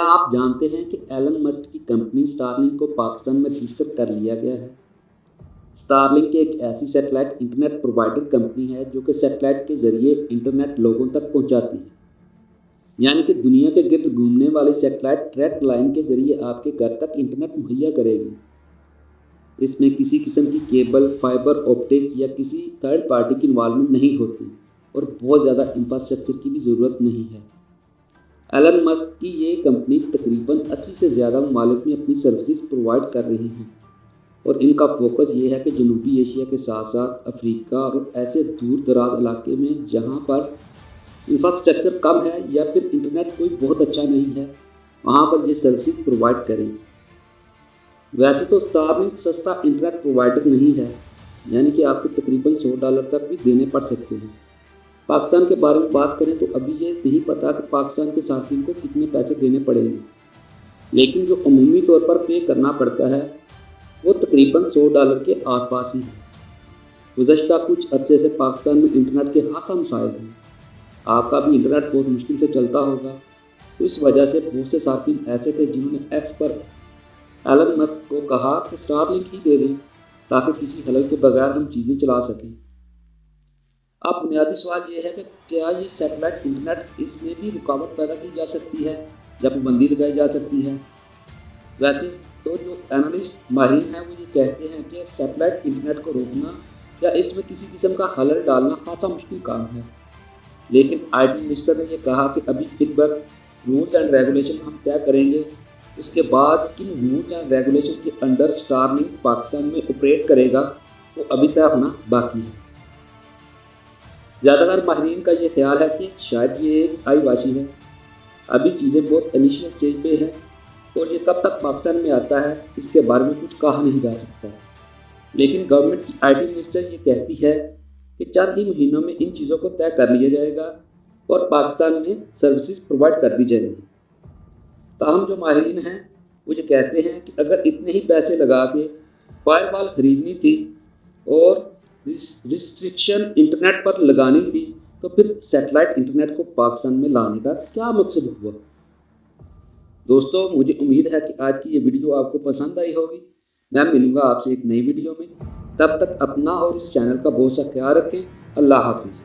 کیا آپ جانتے ہیں کہ ایلن مسک کی کمپنی اسٹارلنک کو پاکستان میں رجسٹر کر لیا گیا ہے؟ اسٹارلنک ایک ایسی سیٹلائٹ انٹرنیٹ پرووائڈر کمپنی ہے جو کہ سیٹلائٹ کے ذریعے انٹرنیٹ لوگوں تک پہنچاتی ہے، یعنی کہ دنیا کے گرد گھومنے والی سیٹلائٹ ٹریک لائن کے ذریعے آپ کے گھر تک انٹرنیٹ مہیا کرے گی۔ اس میں کسی قسم کی کیبل، فائبر آپٹکس یا کسی تھرڈ پارٹی کی انوالومنٹ نہیں ہوتی اور بہت زیادہ انفراسٹرکچر کی بھی ضرورت نہیں ہے۔ ایلن مسک کی یہ کمپنی تقریباً 80 سے زیادہ ممالک میں اپنی سروسز پرووائڈ کر رہی ہیں، اور ان کا فوکس یہ ہے کہ جنوبی ایشیا کے ساتھ ساتھ افریقہ اور ایسے دور دراز علاقے میں جہاں پر انفراسٹرکچر کم ہے یا پھر انٹرنیٹ کوئی بہت اچھا نہیں ہے، وہاں پر یہ سروسز پرووائڈ کریں۔ ویسے تو اسٹارلنک سستا انٹرنیٹ پرووائڈر نہیں ہے، یعنی کہ آپ کو تقریباً $100 تک بھی دینے پڑ سکتے ہیں۔ پاکستان کے بارے میں بات کریں تو ابھی یہ نہیں پتا کہ پاکستان کے صارفین کو کتنے پیسے دینے پڑیں گے، لیکن جو عمومی طور پر پے کرنا پڑتا ہے وہ تقریباً $100 کے آس پاس ہی ہے۔ گزشتہ کچھ عرصے سے پاکستان میں انٹرنیٹ کے خاصا مسائل ہیں۔ آپ کا بھی انٹرنیٹ بہت مشکل سے چلتا ہوگا، تو اس وجہ سے بہت سے صارفین ایسے تھے جنہوں نے ایکس پر ایلن مسک کو کہا کہ اسٹارلنک ہی دے دیں تاکہ کسی خلل کے بغیر ہم چیزیں چلا سکیں۔ اب بنیادی سوال یہ ہے کہ کیا یہ سیٹلائٹ انٹرنیٹ، اس میں بھی رکاوٹ پیدا کی جا سکتی ہے یا پابندی لگائی جا سکتی ہے؟ ویسے تو جو اینالسٹ ماہرین ہیں وہ یہ کہتے ہیں کہ سیٹلائٹ انٹرنیٹ کو روکنا یا اس میں کسی قسم کا خلل ڈالنا خاصا مشکل کام ہے، لیکن آئی ٹی منسٹر نے یہ کہا کہ ابھی فی الوقت رولز اینڈ ریگولیشن ہم طے کریں گے، اس کے بعد کن رولز اینڈ ریگولیشن کے انڈر اسٹارلنک پاکستان میں آپریٹ کرے گا وہ ابھی طے ہونا باقی ہے۔ زیادہ تر ماہرین کا یہ خیال ہے کہ شاید یہ ایک آئی باشی ہے، ابھی چیزیں بہت انیشیل اسٹیج پہ ہیں اور یہ کب تک پاکستان میں آتا ہے اس کے بارے میں کچھ کہا نہیں جا سکتا، لیکن گورنمنٹ کی آئی ٹی منسٹر یہ کہتی ہے کہ چند ہی مہینوں میں ان چیزوں کو طے کر لیا جائے گا اور پاکستان میں سروسز پرووائڈ کر دی جائیں گی۔ تاہم جو ماہرین ہیں وہ یہ کہتے ہیں کہ اگر اتنے ہی پیسے لگا کے فائر وال خریدنی تھی اور ریسٹرکشن انٹرنیٹ پر لگانی تھی تو پھر سیٹلائٹ انٹرنیٹ کو پاکستان میں لانے کا کیا مقصد ہوا؟ دوستو، مجھے امید ہے کہ آج کی یہ ویڈیو آپ کو پسند آئی ہوگی۔ میں ملوں گا آپ سے ایک نئی ویڈیو میں، تب تک اپنا اور اس چینل کا بہت سا خیال رکھیں۔ اللہ حافظ۔